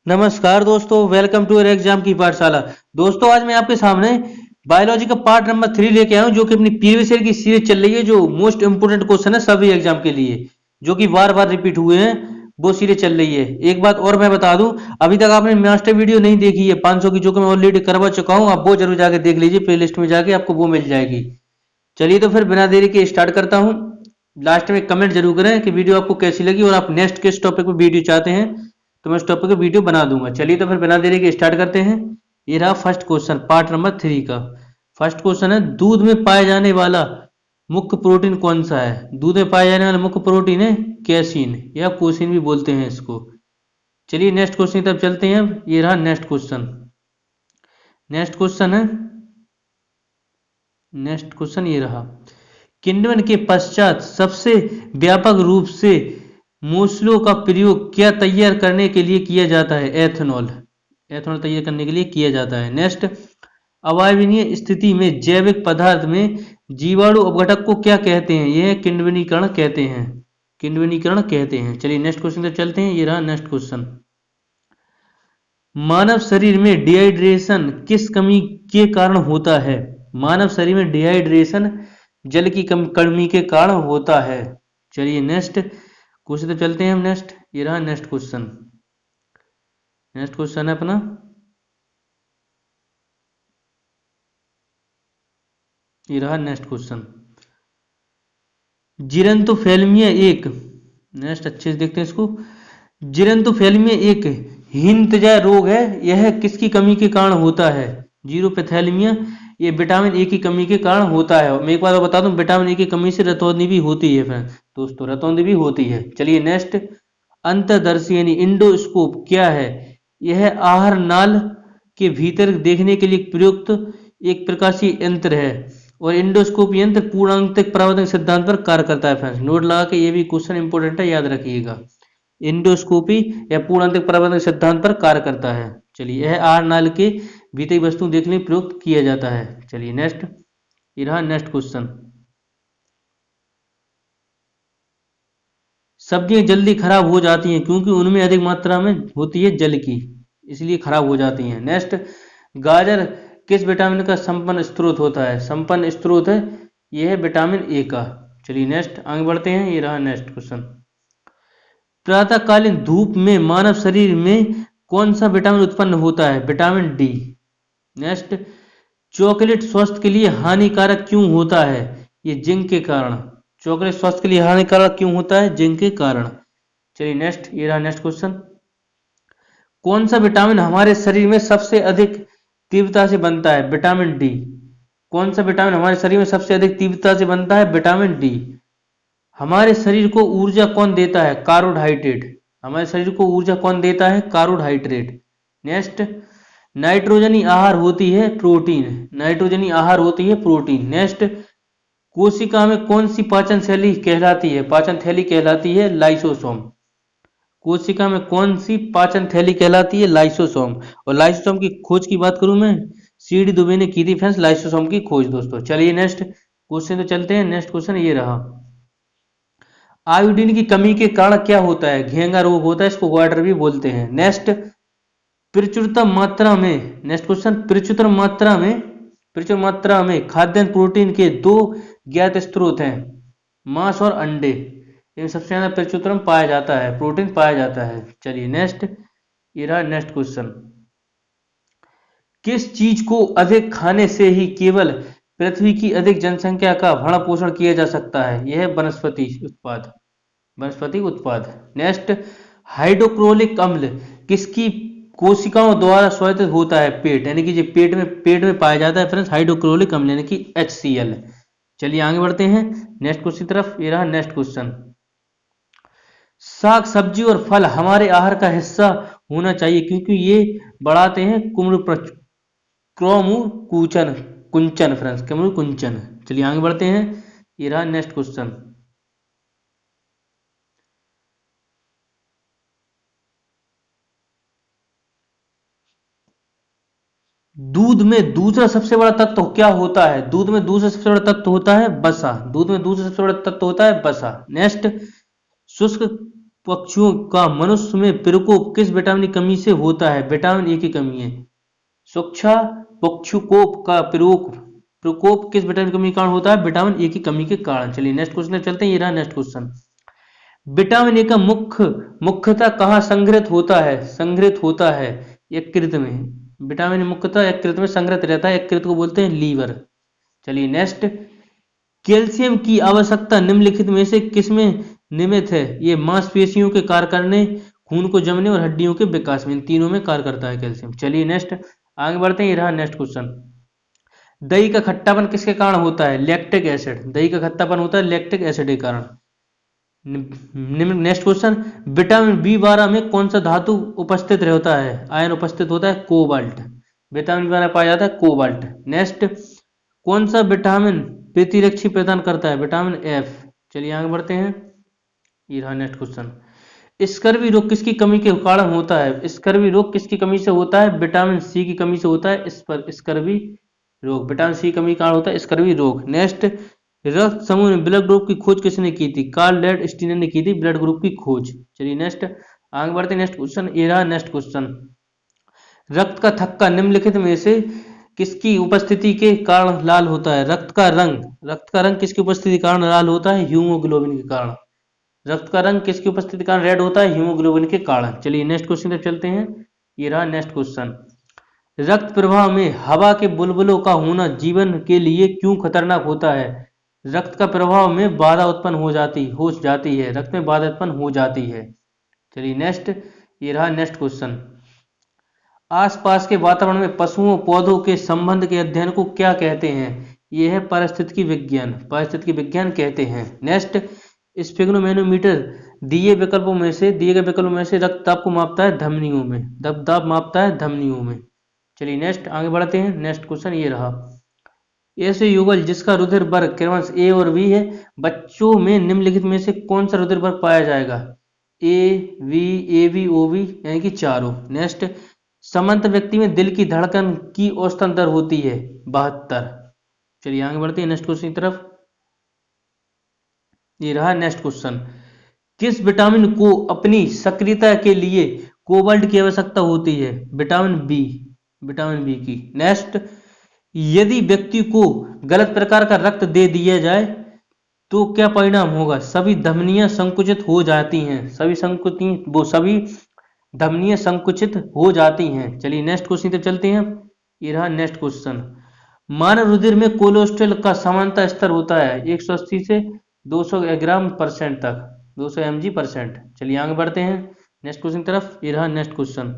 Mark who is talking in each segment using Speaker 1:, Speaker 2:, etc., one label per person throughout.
Speaker 1: नमस्कार दोस्तों, welcome to exam की पाठशाला। दोस्तों, आज मैं आपके सामने बायोलॉजी का पार्ट नंबर 3 लेके आया हूं, जो कि अपनी प्रीवियस ईयर की सीरीज चल रही है। जो मोस्ट इंपोर्टेंट क्वेश्चन है सभी एग्जाम के लिए, जो कि बार बार रिपीट हुए हैं, वो सीरीज चल रही है। एक बात और मैं बता दूं, अभी तक आपने मास्टर वीडियो नहीं देखी है 500 की, जो कि मैं ऑलरेडी करवा चुका हूं, आप वो जरूर जाके देख लीजिए, प्ले लिस्ट में जाके आपको वो मिल जाएगी। चलिए तो फिर बिना देरी के स्टार्ट करता हूँ। लास्ट में कमेंट जरूर करें कि वीडियो आपको कैसी लगी और आप नेक्स्ट किस टॉपिक पर वीडियो चाहते हैं, तो मैं उस टॉपिक पर वीडियो बना दूंगा। चलिए तो फिर बिना देरी के स्टार्ट करते हैं। ये रहा फर्स्ट क्वेश्चन पार्ट नंबर 3 का। फर्स्ट क्वेश्चन है, दूध में पाए जाने वाला मुख्य प्रोटीन कौन सा है? दूध में पाए जाने वाला मुख्य प्रोटीन है कैसीन, या कोसिन भी बोलते हैं इसको। चलिए नेक्स्ट क्वेश्चन की तरफ चलते हैं। ये रहा नेक्स्ट क्वेश्चन। नेक्स्ट क्वेश्चन है, नेक्स्ट क्वेश्चन ये रहा, किण्वन के पश्चात सबसे व्यापक रूप से मूसलों का प्रयोग क्या तैयार करने के लिए किया जाता है? एथेनॉल। एथेनॉल तैयार करने के लिए किया जाता है। नेक्स्ट, अवायवीय स्थिति में जैविक पदार्थ में जीवाणु अपघटक को क्या कहते हैं? यह किण्वनीकरण कहते हैं। किण्वनीकरण कहते हैं। चलिए नेक्स्ट क्वेश्चन पर चलते हैं। ये रहा नेक्स्ट क्वेश्चन, मानव शरीर में डिहाइड्रेशन किस कमी के कारण होता है? मानव शरीर में डिहाइड्रेशन जल की कमी के कारण होता है। चलिए नेक्स्ट क्वेश्चन तो चलते हैं हम। नेक्स्ट, ये रहा नेक्स्ट क्वेश्चन। नेक्स्ट क्वेश्चन है अपना, ये रहा नेक्स्ट क्वेश्चन, जिरंतोफेल्मिया एक, नेक्स्ट अच्छे से देखते हैं इसको। जिरंतोफेल्मिया एक हीनतेजा रोग है, यह किसकी कमी के कारण होता है? जीरोपैथेलमिया, ये विटामिन ए की कमी के कारण होता है। मैं एक बार बता दूं, विटामिन ए की कमी से रतौंधी भी होती है फ्रेंड, दोस्तों रतौंधी भी होती है। चलिए नेक्स्ट, अंतर्दर्शी यानी इंडोस्कोप क्या है? यह आहार नाल के भीतर देखने के लिए प्रयुक्त एक प्रकाशीय यंत्र है, और इंडोस्कोप यंत्र पूर्णांक परावर्तन सिद्धांत पर कार्य करता है। फ्रेंड्स नोट लगा के, ये भी क्वेश्चन इंपोर्टेंट है, याद रखिएगा। इंडोस्कोपी या पूर्णांक परावर्तन सिद्धांत पर कार्य करता है। चलिए, यह आहार नाल के भीतरी वस्तु देखने प्रयुक्त किया जाता है। चलिए नेक्स्ट, ये रहा नेक्स्ट क्वेश्चन, सब्जियां जल्दी खराब हो जाती हैं क्योंकि उनमें अधिक मात्रा में होती है जल की, इसलिए खराब हो जाती हैं। नेक्स्ट, गाजर किस विटामिन का संपन्न स्रोत होता है? संपन्न स्रोत है यह है विटामिन ए का। चलिए नेक्स्ट आगे बढ़ते हैं। ये रहा नेक्स्ट क्वेश्चन, प्रातःकालीन धूप में मानव शरीर में कौन सा विटामिन उत्पन्न होता है? Vitamin D. नेक्स्ट, चॉकलेट स्वास्थ्य के लिए हानिकारक क्यों होता है? ये जिंक के कारण। चॉकलेट स्वास्थ्य के लिए हानिकारक क्यों होता है? जिंक के कारण। चलिए नेक्स्ट, ये रहा नेक्स्ट क्वेश्चन, कौन सा विटामिन हमारे शरीर में सबसे अधिक तीव्रता से बनता है? Vitamin D. कौन सा विटामिन हमारे शरीर में सबसे अधिक तीव्रता से बनता है? Vitamin D. हमारे शरीर को ऊर्जा कौन देता है? कार्बोहाइड्रेट। हमारे शरीर को ऊर्जा कौन देता है? कार्बोहाइड्रेट। नेक्स्ट, नाइट्रोजनी आहार होती है प्रोटीन। नाइट्रोजनी आहार होती है प्रोटीन। नेक्स्ट, कोशिका में कौन सी पाचन शैली कहलाती है? पाचन थैली कहलाती है लाइसोसोम। कोशिका में कौन सी पाचन थैली कहलाती है? लाइसोसोम। और लाइसोसोम की खोज की बात करूं मैं, सीडी दुबे ने की थी फ्रेंड्स लाइसोसोम की खोज दोस्तों। चलिए नेक्स्ट क्वेश्चन तो चलते हैं। नेक्स्ट क्वेश्चन ये रहा, आयोडीन की कमी के कारण क्या होता है? घेंगा रोग होता है, इसको ग्वाडर भी बोलते हैं। नेक्स्ट, प्रचुरतम मात्रा में, नेक्स्ट क्वेश्चन, प्रचुर मात्रा में खाद्यान्न प्रोटीन के दो ज्ञात स्रोत हैं, मांस और अंडे। इनमें सबसे ज्यादा प्रचुरतम पाया जाता है, प्रोटीन पाया जाता है। चलिए नेक्स्ट, ये रहा नेक्स्ट क्वेश्चन, किस चीज को अधिक खाने से ही केवल पृथ्वी की अधिक जनसंख्या का भरण पोषण किया जा सकता है? यह है वनस्पति उत्पाद। वनस्पति उत्पाद। नेक्स्ट, हाइड्रोक्लोरिक अम्ल किसकी कोशिकाओं द्वारा स्वेदित होता है? पेट, यानी कि जो पेट में पाया जाता है फ्रेंड्स हाइड्रोक्लोरिक अम्ल, यानी कि HCl। चलिए आगे बढ़ते हैं नेक्स्ट क्वेश्चन की तरफ। ये रहा नेक्स्ट क्वेश्चन, साग सब्जी और फल हमारे आहार का हिस्सा होना चाहिए क्योंकि ये बढ़ाते हैं क्रमुकुंचन कुंचन फ्रेंड्स, क्रमुकुंचन। चलिए आगे बढ़ते हैं। ये रहा नेक्स्ट क्वेश्चन, दूध में दूसरा सबसे बड़ा तत्व क्या होता है? दूध में दूसरा सबसे बड़ा तत्व होता है वसा। दूध में दूसरा सबसे बड़ा तत्व होता है वसा। नेक्स्ट, शुष्क पक्षियों का मनुष्य में प्रकोप किस विटामिन की कमी से होता है? विटामिन ए की कमी है। सूक्ष्म पक्षुकोप का प्रकोप किस विटामिन की कमी के कारण होता है? विटामिन ए की कमी के कारण। चलिए नेक्स्ट क्वेश्चन चलते हैं। ये रहा नेक्स्ट क्वेश्चन। विटामिन ए का मुख्यतः कहाँ संग्रहित होता है? संग्रहित होता है यकृत में। विटामिन ए मुख्यतः यकृत में संग्रहित रहता है। यकृत को बोलते हैं लीवर। चलिए नेक्स्ट। कैल्शियम की आवश्यकता निम्नलिखित में से किसमें नियमित है? ये मांसपेशियों के कार्य करने, खून को जमने और हड्डियों के विकास में, इन तीनों में कार्य करता है कैल्शियम। चलिए नेक्स्ट आगे बढ़ते हैं। ये रहा नेक्स्ट क्वेश्चन। दही का खट्टापन किसके कारण होता है? Lactic acid. दही का खट्टापन होता है लैक्टिक एसिड के कारण। Next question. विटामिन बी 12 में कौन सा धातु उपस्थित रहता है? आयन उपस्थित होता है कोबाल्ट। विटामिन बी 12 पाया जाता है कोबाल्ट। नेक्स्ट। कौन सा विटामिन प्रतिरक्षी प्रदान करता है? Vitamin F. चलिए आगे बढ़ते हैं। ये रहा नेक्स्ट क्वेश्चन। स्कर्वी रोग किसकी कमी के कारण होता है? स्कर्वी रोग किसकी कमी से होता है? विटामिन सी की कमी से होता है। इस पर स्कर्वी रोग विटामिन सी की कमी के कारण होता है स्कर्वी रोग। नेक्स्ट। रक्त समूह में ब्लड ग्रुप की खोज किसने की थी? कार्ल लेड स्टीनर ने की थी ब्लड ग्रुप की खोज। चलिए नेक्स्ट आगे बढ़ते हैं। Next question. ये रहा नेक्स्ट क्वेश्चन। रक्त का थक्का निम्नलिखित में से किसकी उपस्थिति के कारण लाल होता है? रक्त का रंग किसकी उपस्थिति के कारण लाल होता है? हीमोग्लोबिन के कारण। रक्त का रंग किसकी उपस्थिति के कारण रेड होता है? हीमोग्लोबिन के कारण। चलिए नेक्स्ट क्वेश्चन तक चलते हैं। ये रहा नेक्स्ट क्वेश्चन। रक्त प्रवाह में हवा के बुलबुलों का होना जीवन के लिए क्यों खतरनाक होता है? रक्त का प्रवाह में बाधा उत्पन्न हो जाती है। रक्त में बाधा उत्पन्न हो जाती है। चलिए नेक्स्ट। ये रहा नेक्स्ट क्वेश्चन। आसपास के वातावरण में पशुओं पौधों के संबंध के अध्ययन को क्या कहते हैं? यह है पारिस्थितिकी विज्ञान। पारिस्थितिकी विज्ञान कहते हैं। नेक्स्ट। स्फिग्नोमेनोमीटर दिए गए विकल्पों में से रक्तदाब को मापता है धमनियों में। रक्तदाब मापता है धमनियों में। चलिए नेक्स्ट आगे बढ़ते हैं। नेक्स्ट क्वेश्चन ये रहा। ऐसे युगल जिसका रुधिर वर्ग क्रमश ए और बी है, बच्चों में निम्नलिखित में से कौन सा रुधिर वर्ग पाया जाएगा? ए बी ओ बी यानी कि चारों। नेक्स्ट। समंत व्यक्ति में दिल की धड़कन की औसतन दर होती है 72। चलिए आगे बढ़ते हैं नेक्स्ट क्वेश्चन की तरफ। ये रहा नेक्स्ट क्वेश्चन। किस विटामिन को अपनी सक्रियता के लिए कोबाल्ट की आवश्यकता होती है? विटामिन बी की। नेक्स्ट। यदि व्यक्ति को गलत प्रकार का रक्त दे दिया जाए तो क्या परिणाम होगा? सभी धमनियां संकुचित हो जाती हैं। सभी धमनियां संकुचित हो जाती हैं। चलिए नेक्स्ट क्वेश्चन तक चलते हैं। ये रहा नेक्स्ट क्वेश्चन। मानव रुधिर में कोलेस्ट्रॉल का सामान्यतः स्तर होता है 180 से 200 ग्राम परसेंट तक, 200 mg%। चलिए आगे बढ़ते हैं नेक्स्ट क्वेश्चन की तरफ। ये रहा नेक्स्ट क्वेश्चन।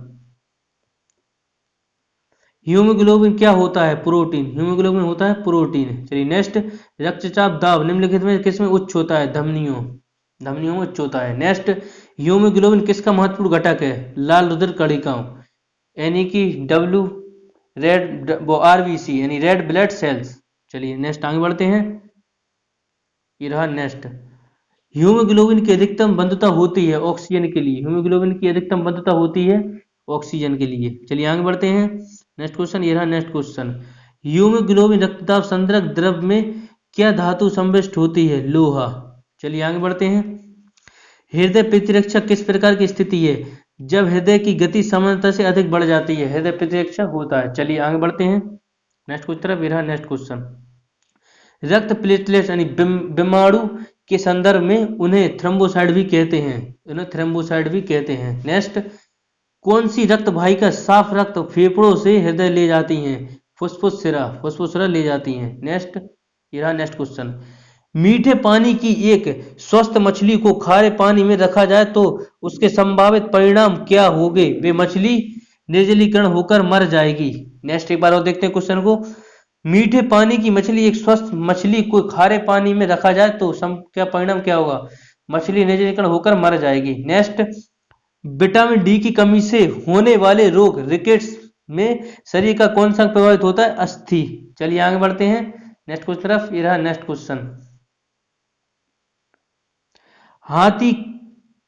Speaker 1: हीमोग्लोबिन क्या होता है? प्रोटीन। हीमोग्लोबिन होता है प्रोटीन। चलिए नेक्स्ट। रक्तचाप दाब निम्नलिखित में किसमें उच्च होता है? धमनियों में उच्च होता है। नेक्स्ट। हीमोग्लोबिन किसका महत्वपूर्ण घटक है? लाल रुधिर कणिकाओं यानी कि RBC यानी रेड ब्लड सेल्स। चलिए नेक्स्ट आगे बढ़ते हैं। ये रहा नेक्स्ट। हीमोग्लोबिन की अधिकतम बंधुता होती है ऑक्सीजन के लिए। हीमोग्लोबिन की अधिकतम बंधुता होती है ऑक्सीजन के लिए। चलिए आगे बढ़ते हैं नेक्स्ट क्वेश्चन। ये रहा नेक्स्ट क्वेश्चन। हीमोग्लोबिन रक्तदाब संदर्भ द्रव में क्या धातु संविष्ट होती है? लोहा। चलिए आगे बढ़ते हैं। हृदय प्रतिरक्षा किस प्रकार की स्थिति है? जब हृदय की गति सामान्यता से अधिक बढ़ जाती है, हृदय प्रतिरक्षा होता है। चलिए आगे बढ़ते हैं नेक्स्ट क्वेश्चन तरफ। ये रहा नेक्स्ट क्वेश्चन। रक्त प्लेटलेट्स यानी बीमाणु के संदर्भ में उन्हें थ्रोम्बोसाइट भी कहते हैं। नेक्स्ट। कौन सी रक्त वाहिका साफ रक्त फेफड़ों से हृदय ले जाती हैं? फुस्फुसरा ले जाती हैं। नेक्स्ट। ये रहा नेक्स्ट क्वेश्चन। मीठे पानी की एक स्वस्थ मछली को खारे पानी में रखा जाए तो उसके संभावित परिणाम क्या होंगे? वे मछली निर्जलीकरण होकर मर जाएगी। नेक्स्ट एक बार और देखते हैं क्वेश्चन को। मीठे पानी की मछली एक स्वस्थ मछली को खारे पानी में रखा जाए तो क्या परिणाम क्या होगा? मछली निर्जलीकरण होकर मर जाएगी। नेक्स्ट। विटामिन डी की कमी से होने वाले रोग रिकेट्स में शरीर का कौन सा प्रभावित होता है? अस्थि। चलिए आगे बढ़ते हैं नेक्स्ट क्वेश्चन तरफ। ये रहा नेक्स्ट क्वेश्चन। हाथी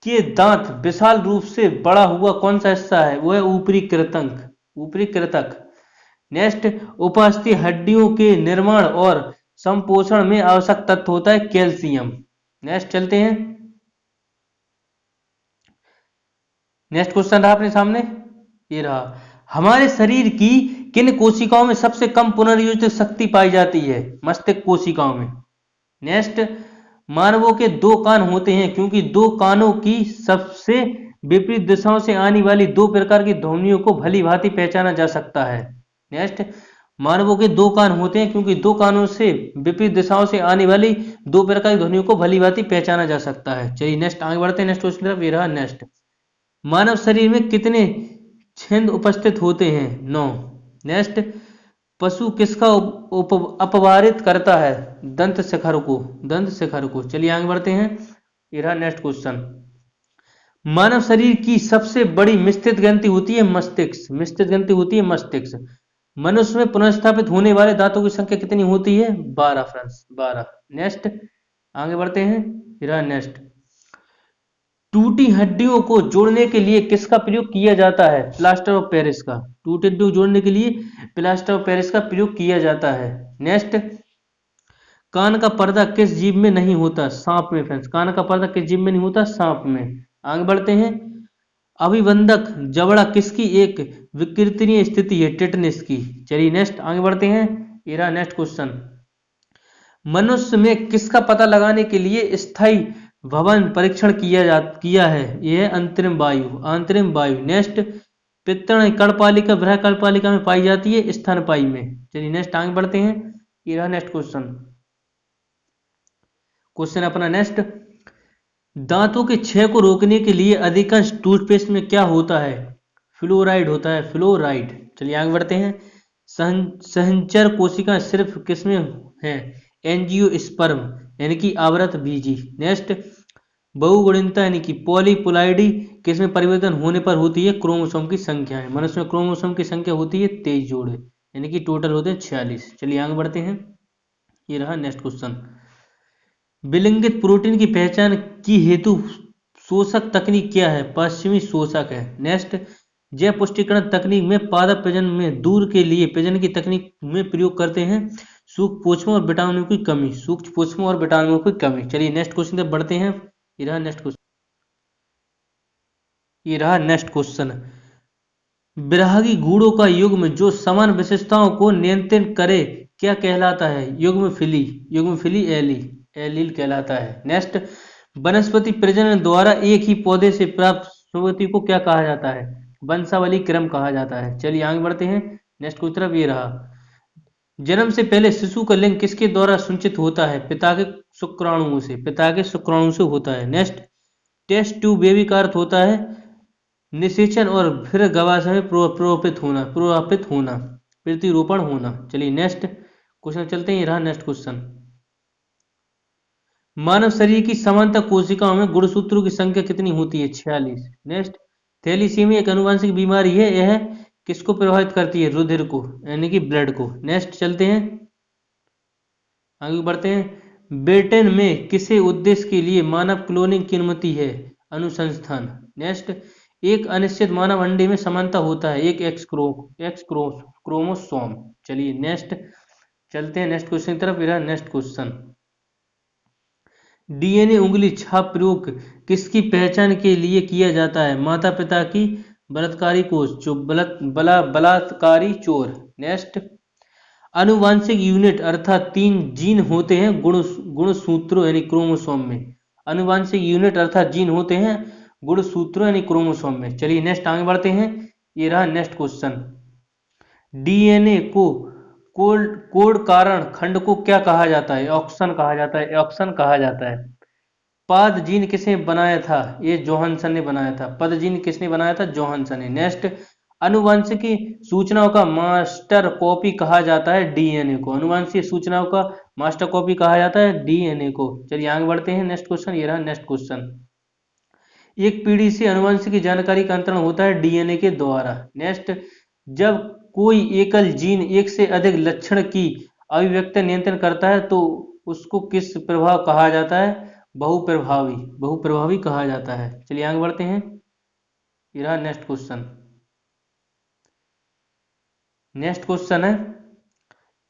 Speaker 1: के दांत विशाल रूप से बड़ा हुआ कौन सा हिस्सा है? वो है ऊपरी कृतक। नेक्स्ट। उपस्थित हड्डियों के निर्माण और संपोषण में आवश्यक तत्व होता है कैल्शियम। नेक्स्ट चलते हैं। नेक्स्ट क्वेश्चन रहा अपने सामने, ये रहा, हमारे शरीर की किन कोशिकाओं में सबसे कम पुनर्योजित शक्ति पाई जाती है? मस्तिष्क कोशिकाओं में। नेक्स्ट, मानवों के दो कान होते हैं क्योंकि दो कानों की सबसे विपरीत दिशाओं से आने वाली दो प्रकार की ध्वनियों को भली भांति पहचाना जा सकता है। नेक्स्ट, मानवों के दो कान होते हैं क्योंकि दो कानों से विपरीत दिशाओं से आने वाली दो प्रकार की ध्वनियों को भली भांति पहचाना जा सकता है। चलिए नेक्स्ट आगे बढ़ते हैं, नेक्स्ट क्वेश्चन की तरफ, ये रहा नेक्स्ट, मानव शरीर में कितने छंद उपस्थित होते हैं? 9। नेक्स्ट, पशु किसका अपवारित करता है? दंत शिखर को, दंत शिखर को। चलिए आगे बढ़ते हैं, ये रहा नेक्स्ट क्वेश्चन, मानव शरीर की सबसे बड़ी मिश्रित ग्रंथि होती है मस्तिष्क, मिश्रित ग्रंथि होती है मस्तिष्क। मनुष्य में पुनर्स्थापित होने वाले दांतों की संख्या कितनी होती है? 12 फ्रेंड्स, 12। नेक्स्ट आगे बढ़ते हैं, ये रहा नेक्स्ट, टूटी हड्डियों को जोड़ने के लिए किसका प्रयोग किया जाता है? प्लास्टर ऑफ पेरिस का। टूटी हड्डियों को जोड़ने के लिए प्लास्टर ऑफ पेरिस का प्रयोग किया जाता है। नेक्स्ट, कान का पर्दा किस जीव में नहीं होता? सांप में फ्रेंड्स, कान का पर्दा किस जीव में नहीं होता? सांप में। आगे बढ़ते हैं, अभिबंधक जबड़ा किसकी एक विकृतनीय स्थिति है? टिटनिस की। चलिए नेक्स्ट आगे बढ़ते हैं, ये रहा नेक्स्ट क्वेश्चन, मनुष्य में किसका पता लगाने के लिए स्थायी भवन परीक्षण किया है? यह है अंतरिम वायु, अंतरिम वायु। नेक्स्ट, पित्तण कर्णपालिका बृह कर्णपालिका में पाई जाती है, स्तनपायी में। चलिए नेक्स्ट आगे बढ़ते हैं, ये रहा नेक्स्ट क्वेश्चन, क्वेश्चन अपना नेक्स्ट, दांतों के क्षय को रोकने के लिए अधिकांश टूथपेस्ट में क्या होता है? फ्लोराइड होता है, फ्लोराइड। चलिए आगे बढ़ते हैं, संचर कोशिका सिर्फ किसमें है? एंजियोस्पर्म यानी कि आवृत बीजी। नेक्स्ट, बहुगुणितता यानी कि पॉलीपुलाइडी किसमें परिवर्तन होने पर होती है? क्रोमोसोम की संख्या है। मनुष्य में क्रोमोसोम की संख्या होती है 23 जोड़े, यानी कि टोटल होते हैं 46। चलिए आगे बढ़ते हैं, ये रहा नेक्स्ट क्वेश्चन, विलिंगित प्रोटीन की पहचान की हेतु शोषक तकनीक क्या है? पश्चिमी शोषक है। नेक्स्ट, जैव पुष्टिकरण तकनीक में पादप प्रजनन में दूर के लिए प्रजनन की तकनीक में प्रयोग करते हैं सूक्ष्म पोषकों और विटामिनों की कमी, सूक्ष्म पोषकों और विटामिनों की कमी। चलिए नेक्स्ट क्वेश्चन तक बढ़ते हैं, ये रहा नेक्स्ट क्वेश्चन, ये रहा नेक्स्ट क्वेश्चन, विरागी गुणों का युग्म जो समान विशेषताओं को नियंत्रित करे क्या कहलाता है? युग्मफिली, युग्मफिली एलील कहलाता है। नेक्स्ट, वनस्पति प्रजनन द्वारा एक ही पौधे से प्राप्त संपत्ति को क्या कहा जाता है? वंशावली क्रम कहा जाता है। चलिए आगे बढ़ते हैं, नेक्स्ट की तरफ, ये रहा, जन्म से पहले शिशु का लिंग किसके द्वारा सूचित होता है? पिता के शुक्राणुओं से, पिता के शुक्राणु से होता है। नेक्स्ट, टेस्ट ट्यूब बेबी का अर्थ होता है निषेचन और फिर गर्भाशय में प्रोवापित होना, प्रतिरूपण होना। चलिए नेक्स्ट क्वेश्चन चलते हैं, ये रहा नेक्स्ट क्वेश्चन, मानव शरीर की समानता कोशिकाओं में गुणसूत्रों की संख्या कितनी होती है? 46। नेक्स्ट, थैलीसीमिया एक आनुवंशिक बीमारी है, यह किसको प्रभावित करती है? रुधिर को, यानी कि ब्लड को। नेक्स्ट चलते हैं, आगे बढ़ते हैं, ब्रिटेन में किसे उद्देश्य के लिए मानव क्लोनिंग की अनुमति है? अनुसंधान। नेक्स्ट, एक अनिश्चित मानव अंडे में समानता होता है एक एक्स क्रोमोसोम। चलिए नेक्स्ट चलते हैं नेक्स्ट क्वेश्चन की तरफ, मेरा नेक्स्ट क्वेश्चन, डीएनए उंगली छाप प्रयोग किसकी पहचान के लिए किया जाता है? माता पिता की बलात्कारी कोष, जो बलात्कारी चोर। नेक्स्ट, अनुवांशिक यूनिट अर्थात 3 जीन होते हैं गुणसूत्रों यानी क्रोमोसोम में, अनुवांशिक यूनिट अर्थात जीन होते हैं गुणसूत्रों यानी क्रोमोसोम में। चलिए नेक्स्ट आगे बढ़ते हैं, ये रहा नेक्स्ट क्वेश्चन, डीएनए को कोड कारण खंड को क्या कहा जाता है? ऑक्सन कहा जाता है, ऑक्सन कहा जाता है। पद जीन किसने बनाया था? ये जोहानसन ने बनाया था। पद जीन किसने बनाया था? जोहानसन ने। नेक्स्ट, अनुवांशिकी सूचनाओं का मास्टर कॉपी कहा जाता है डीएनए को, अनुवांशिक सूचनाओं का मास्टर कॉपी कहा जाता है डीएनए को। चलिए आगे बढ़ते हैं, नेक्स्ट क्वेश्चन, ये रहा नेक्स्ट क्वेश्चन, एक पीढ़ी से अनुवांशिक जानकारी का अंतरण होता है डीएनए के द्वारा। नेक्स्ट, जब कोई एकल जीन एक से अधिक लक्षण की अभिव्यक्ति नियंत्रण करता है तो उसको किस प्रभाव कहा जाता है? बहुप्रभावी, बहुप्रभावी कहा जाता है। चलिए आगे बढ़ते हैं, ये रहा नेक्स्ट क्वेश्चन, नेक्स्ट क्वेश्चन है,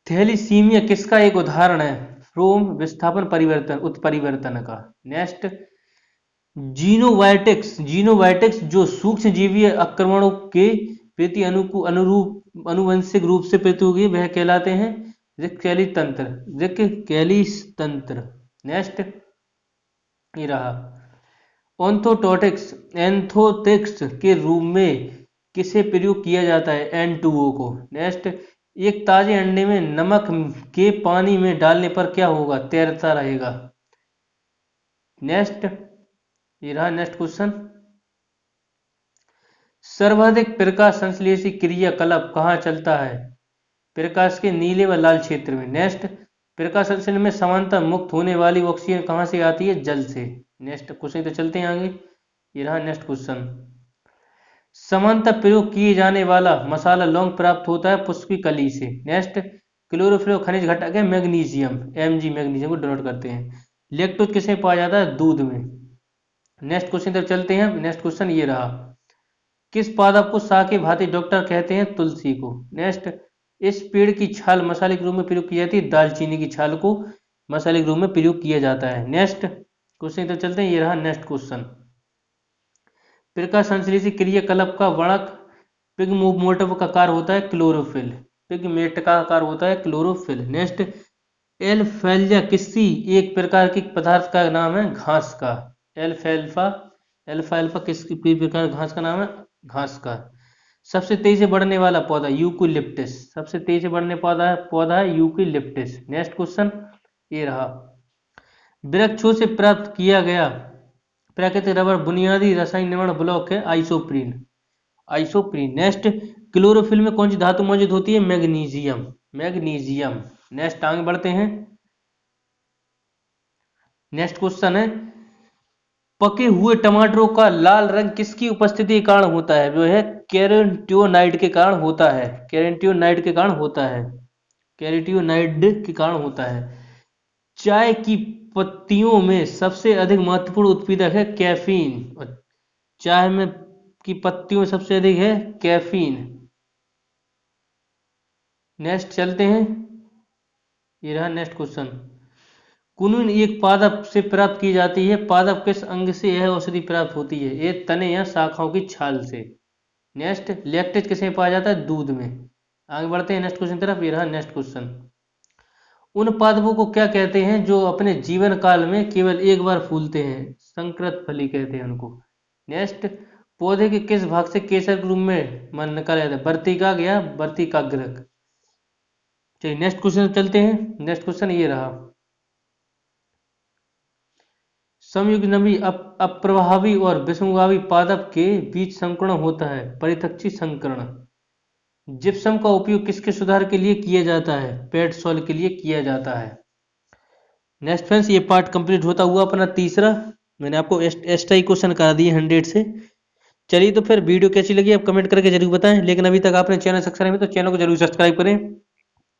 Speaker 1: थैलीसीमिया किसका एक उदाहरण है? फ्रोम विस्थापन परिवर्तन उत्परिवर्तन का। नेक्स्ट, जीनोवायटिक्स जो सूक्ष्म जीवीय आक्रमणों के प्रति अनुवंशिक रूप से प्रतियोगी वह कहलाते हैं रिक्केली तंत्र। नेक्स्ट ये रहा एंथोथिक्स के रूप में किसे प्रयोग किया जाता है N2O को। नेक्स्ट एक ताजे अंडे में नमक के पानी में डालने पर क्या होगा तैरता रहेगा। नेक्स्ट ये रहा नेक्स्ट क्वेश्चन सर्वाधिक प्रकाश संश्लेषी क्रियाकलाप कहाँ चलता है प्रकाश के नीले व लाल क्षेत्र में। नेक्स्ट प्रकाश संश्लेषण में समानता मुक्त होने वाली ऑक्सीजन कहाँ से आती है जल से। नेक्स्ट क्वेश्चन तो चलते हैं आगे ये रहा नेक्स्ट क्वेश्चन समानता प्रयोग किए जाने वाला मसाला लौंग प्राप्त होता है पुष्प की कली से। नेक्स्ट क्लोरोफिल खनिज घटक है मैग्नीशियम Mg मैग्नीशियम को डिनोट करते हैं। लैक्टोज किसमें पाया जाता है दूध में। नेक्स्ट क्वेश्चन तक चलते हैं। नेक्स्ट क्वेश्चन ये रहा किस पादप को शाह के भांति डॉक्टर कहते हैं तुलसी को। नेक्स्ट इस पेड़ की छाल मसाले के रूप में प्रयोग की जाती है दालचीनी की छाल को मसाले के रूप में प्रयोग किया जाता है। नेक्स्ट क्वेश्चन तक चलते हैं ये रहा नेक्स्ट क्वेश्चन प्रकाश संश्लेषी क्रियाकलाप का वर्णक पिगमेंटों का आकार होता है क्लोरोफिल पिगमेंट का आकार होता है क्लोरोफिल। नेक्स्ट एल्फाल्फा किसी एक प्रकार की पदार्थ का नाम है घास का एल्फाल्फा किस प्रकार घास का नाम है घास का। सबसे तेजी से बढ़ने वाला पौधा यूकेलिप्टस सबसे तेजी से बढ़ने पौधा है यूकेलिप्टस। नेक्स्ट क्वेश्चन ये रहा वृक्षों से प्राप्त किया गया प्राकृतिक रबर बुनियादी रासायनिक निर्माण ब्लॉक है आइसोप्रीन। नेक्स्ट क्लोरोफिल में कौन सी धातु मौजूद होती है मैग्नीशियम। नेक्स्ट आगे बढ़ते हैं। नेक्स्ट क्वेश्चन है पके हुए टमाटरों का लाल रंग किसकी उपस्थिति के कारण होता है वो है कैरोटीनॉइड के कारण होता है कैरोटीनॉइड के कारण होता है। चाय की पत्तियों में सबसे अधिक महत्वपूर्ण उत्प्रेरक है कैफीन चाय में की पत्तियों में सबसे अधिक है कैफीन। नेक्स्ट चलते हैं ये रहा नेक्स्ट क्वेश्चन कुनून एक पादप से प्राप्त की जाती है पादप किस अंग से यह औषधि प्राप्त होती है ये तने या शाखाओं की छाल से। नेक्स्ट लैक्टेज किसमें पाया जाता है दूध में। आगे बढ़ते हैं नेक्स्ट क्वेश्चन तरफ ये रहा नेक्स्ट क्वेश्चन उन पादपों को क्या कहते हैं जो अपने जीवन काल में केवल एक बार फूलते हैं संकृत फली कहते हैं उनको। नेक्स्ट पौधे के किस भाग से केसर के रूप में मन निकाला जाता है वर्तिकाग्र या वर्तिकाग्रक। चलिए नेक्स्ट क्वेश्चन चलते हैं। नेक्स्ट क्वेश्चन ये रहा समयुग्नवी अप्रभावी और विषमगामी पादप के बीच संकरण होता है परितक्षी संकरण। जिप्सम का उपयोग किसके सुधार के लिए किया जाता है पेट सॉइल के लिए किया जाता है। नेक्स्ट फ्रेंड्स ये पार्ट कंप्लीट होता हुआ अपना तीसरा मैंने आपको एसटीआई क्वेश्चन करा दिए 100 से। चलिए तो फिर वीडियो कैसी लगी आप कमेंट करके जरूर बताएं लेकिन अभी तक आपने चैनल सब्सक्राइब है तो चैनल को जरूर सब्सक्राइब करें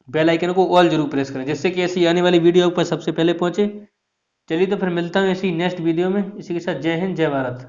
Speaker 1: बेल आइकन को ऑल जरूर प्रेस करें जिससे कि ऐसी आने वाली वीडियो पर सबसे पहले पहुंचे। चलिए तो फिर मिलता हूँ इसी नेक्स्ट वीडियो में इसी के साथ जय हिंद जय भारत।